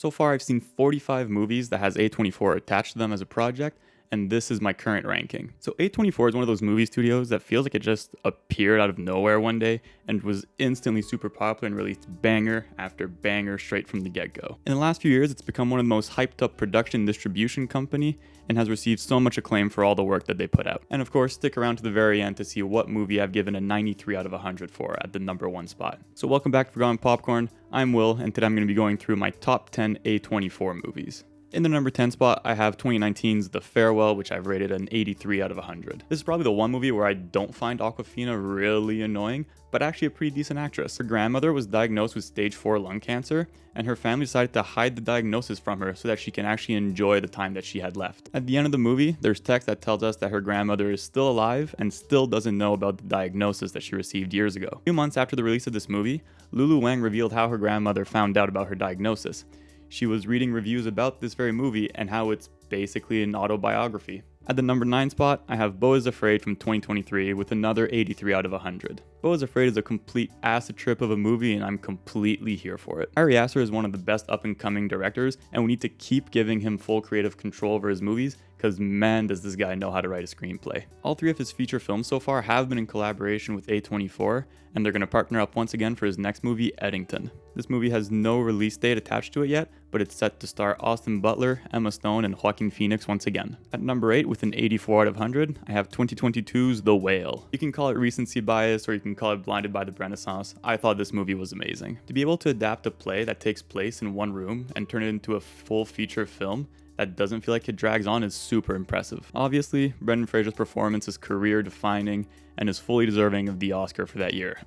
So far, I've seen 45 movies that has A24 attached to them as a project, and this is my current ranking. So A24 is one of those movie studios that feels like it just appeared out of nowhere one day and was instantly super popular and released banger after banger straight from the get-go. In the last few years, it's become one of the most hyped up production distribution company and has received so much acclaim for all the work that they put out. And of course, stick around to the very end to see what movie I've given a 93 out of 100 for at the number 1 spot. So welcome back to Forgotten Popcorn. I'm Will, and today I'm going to be going through my top 10 A24 movies. In the number 10 spot, I have 2019's The Farewell, which I've rated an 83 out of 100. This is probably the one movie where I don't find Awkwafina really annoying, but actually a pretty decent actress. Her grandmother was diagnosed with stage 4 lung cancer, and her family decided to hide the diagnosis from her so that she can actually enjoy the time that she had left. At the end of the movie, there's text that tells us that her grandmother is still alive and still doesn't know about the diagnosis that she received years ago. A few months after the release of this movie, Lulu Wang revealed how her grandmother found out about her diagnosis. She was reading reviews about this very movie and how it's basically an autobiography. At the number 9 spot, I have Beau is Afraid from 2023 with another 83 out of 100. Beau is Afraid is a complete acid trip of a movie and I'm completely here for it. Ari Aster is one of the best up-and-coming directors and we need to keep giving him full creative control over his movies because man does this guy know how to write a screenplay. All 3 of his feature films so far have been in collaboration with A24 and they're going to partner up once again for his next movie, Eddington. This movie has no release date attached to it yet, but it's set to star Austin Butler, Emma Stone, and Joaquin Phoenix once again. At number 8 with an 84 out of 100, I have 2022's The Whale. You can call it recency bias or you can call it blinded by the Renaissance. I thought this movie was amazing. To be able to adapt a play that takes place in one room and turn it into a full feature film that doesn't feel like it drags on is super impressive. Obviously, Brendan Fraser's performance is career defining and is fully deserving of the Oscar for that year.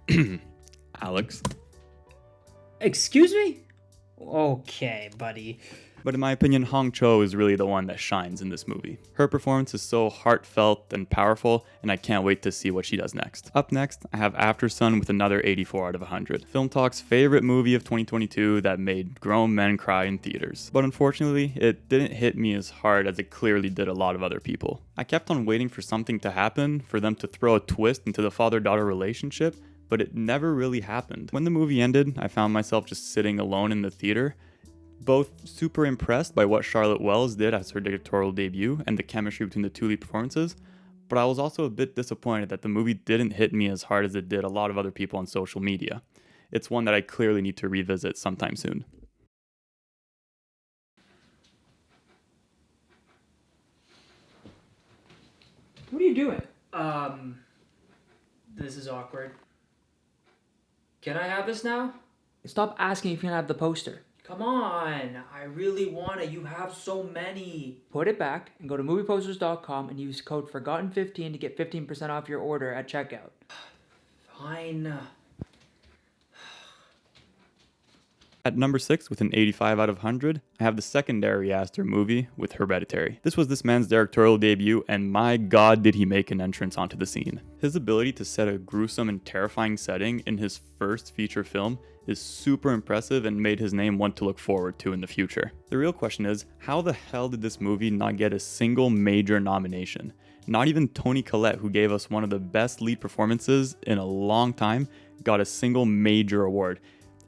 Alex. Excuse me? Okay, buddy. But in my opinion, Hong Cho is really the one that shines in this movie. Her performance is so heartfelt and powerful, and I can't wait to see what she does next. Up next, I have After Sun with another 84 out of 100. Film Talk's favorite movie of 2022 that made grown men cry in theaters. But unfortunately, it didn't hit me as hard as it clearly did a lot of other people. I kept on waiting for something to happen, for them to throw a twist into the father-daughter relationship, but it never really happened. When the movie ended, I found myself just sitting alone in the theater, both super impressed by what Charlotte Wells did as her directorial debut and the chemistry between the two lead performances, but I was also a bit disappointed that the movie didn't hit me as hard as it did a lot of other people on social media. It's one that I clearly need to revisit sometime soon. What are you doing? This is awkward. Can I have this now? Stop asking if you can have the poster. Come on, I really want it. You have so many. Put it back and go to movieposters.com and use code FORGOTTEN15 to get 15% off your order at checkout. Fine. At number 6 with an 85 out of 100, I have the secondary Aster movie with Hereditary. This was this man's directorial debut and my god did he make an entrance onto the scene. His ability to set a gruesome and terrifying setting in his first feature film is super impressive and made his name one to look forward to in the future. The real question is, how the hell did this movie not get a single major nomination? Not even Toni Collette, who gave us one of the best lead performances in a long time, got a single major award.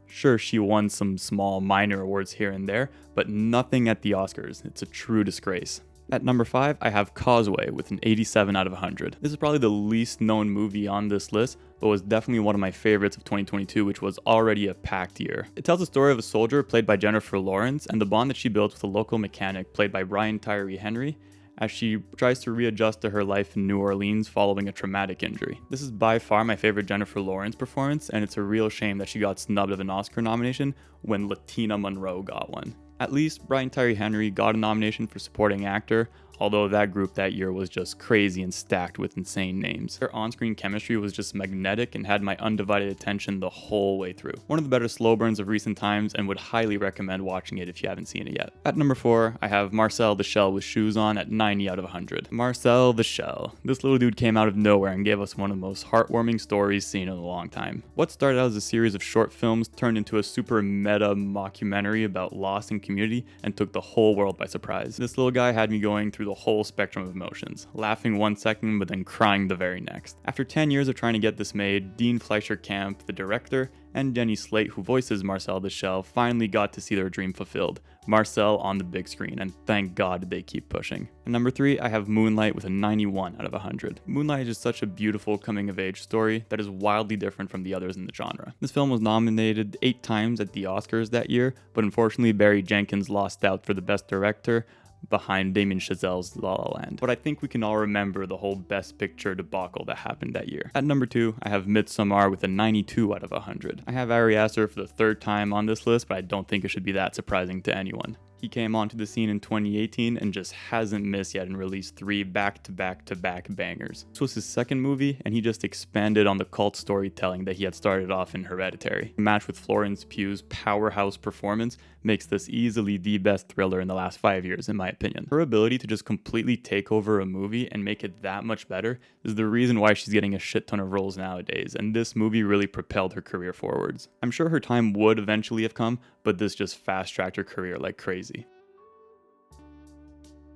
Sure, she won some small minor awards here and there, but nothing at the Oscars. It's a true disgrace. At number 5, I have Causeway with an 87 out of 100. This is probably the least known movie on this list, but was definitely one of my favorites of 2022, which was already a packed year. It tells the story of a soldier played by Jennifer Lawrence and the bond that she builds with a local mechanic played by Brian Tyree Henry as she tries to readjust to her life in New Orleans following a traumatic injury. This is by far my favorite Jennifer Lawrence performance, and it's a real shame that she got snubbed of an Oscar nomination when Latina Monroe got one. At least, Brian Tyree Henry got a nomination for supporting actor, although that group that year was just crazy and stacked with insane names. Their on-screen chemistry was just magnetic and had my undivided attention the whole way through. One of the better slow burns of recent times and would highly recommend watching it if you haven't seen it yet. At number 4, I have Marcel the Shell with Shoes On at 90 out of 100. Marcel the Shell. This little dude came out of nowhere and gave us one of the most heartwarming stories seen in a long time. What started out as a series of short films turned into a super meta mockumentary about loss and community and took the whole world by surprise. This little guy had me going through the whole spectrum of emotions, laughing one second but then crying the very next. After 10 years of trying to get this made, Dean Fleischer Camp, the director, and Jenny Slate, who voices Marcel the Shell, finally got to see their dream fulfilled. Marcel on the big screen, and thank God did they keep pushing. And number 3, I have Moonlight with a 91 out of 100. Moonlight is just such a beautiful coming-of-age story that is wildly different from the others in the genre. This film was nominated 8 times at the Oscars that year, but unfortunately Barry Jenkins lost out for the Best Director, behind Damien Chazelle's La La Land. But I think we can all remember the whole Best Picture debacle that happened that year. At number 2, I have Midsommar with a 92 out of 100. I have Ari Aster for the 3rd time on this list, but I don't think it should be that surprising to anyone. He came onto the scene in 2018 and just hasn't missed yet and released 3 back-to-back-to-back bangers. This was his 2nd movie, and he just expanded on the cult storytelling that he had started off in Hereditary. The match with Florence Pugh's powerhouse performance makes this easily the best thriller in the last 5 years, in my opinion. Her ability to just completely take over a movie and make it that much better is the reason why she's getting a shit ton of roles nowadays, and this movie really propelled her career forwards. I'm sure her time would eventually have come, but this just fast-tracked her career like crazy.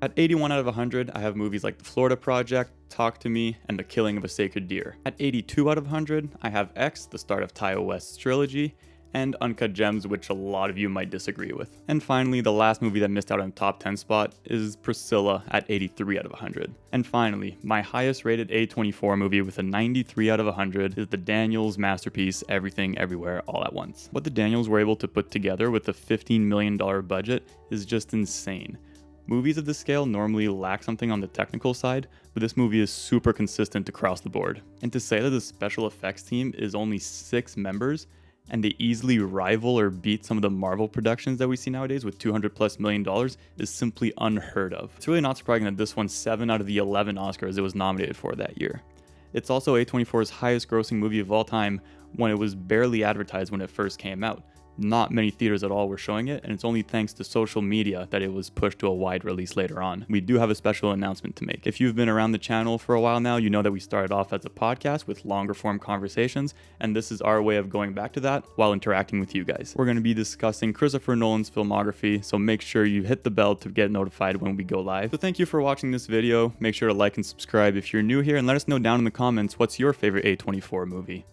At 81 out of 100, I have movies like The Florida Project, Talk to Me, and The Killing of a Sacred Deer. At 82 out of 100, I have X, the start of Ty West's trilogy, and Uncut Gems, which a lot of you might disagree with. And finally, the last movie that missed out on the top 10 spot is Priscilla at 83 out of 100. And finally, my highest rated A24 movie with a 93 out of 100 is the Daniels masterpiece, Everything Everywhere All at Once. What the Daniels were able to put together with a $15 million budget is just insane. Movies of this scale normally lack something on the technical side, but this movie is super consistent across the board. And to say that the special effects team is only 6 members, and they easily rival or beat some of the Marvel productions that we see nowadays with $200+ million is simply unheard of. It's really not surprising that this won 7 out of the 11 Oscars it was nominated for that year. It's also A24's highest grossing movie of all time when it was barely advertised when it first came out. Not many theaters at all were showing it, and it's only thanks to social media that it was pushed to a wide release later on. We do have a special announcement to make. If you've been around the channel for a while now, you know that we started off as a podcast with longer form conversations, and this is our way of going back to that while interacting with you guys. We're going to be discussing Christopher Nolan's filmography, so make sure you hit the bell to get notified when we go live. So thank you for watching this video. Make sure to like and subscribe if you're new here, and let us know down in the comments what's your favorite A24 movie.